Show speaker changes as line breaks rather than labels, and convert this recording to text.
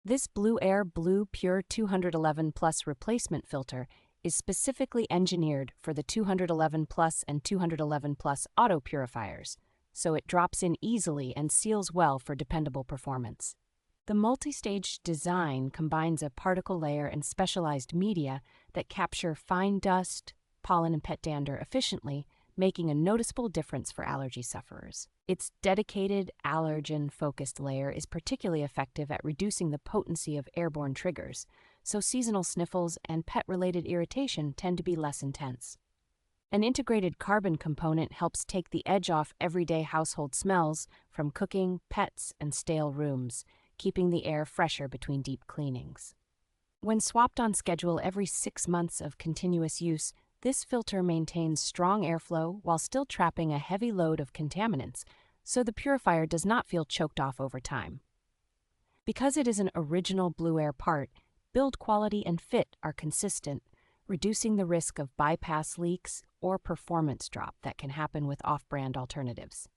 This BLUEAIR Blue Pure 211 Plus replacement filter is specifically engineered for the 211 Plus and 211 Plus auto purifiers, so it drops in easily and seals well for dependable performance. The multi-stage design combines a particle layer and specialized media that capture fine dust, pollen, and pet dander efficiently, making a noticeable difference for allergy sufferers. Its dedicated allergen-focused layer is particularly effective at reducing the potency of airborne triggers, so seasonal sniffles and pet-related irritation tend to be less intense. An integrated carbon component helps take the edge off everyday household smells from cooking, pets, and stale rooms, keeping the air fresher between deep cleanings. When swapped on schedule every 6 months of continuous use, this filter maintains strong airflow while still trapping a heavy load of contaminants, so the purifier does not feel choked off over time. Because it is an original BLUEAIR part, build quality and fit are consistent, reducing the risk of bypass leaks or performance drop that can happen with off-brand alternatives.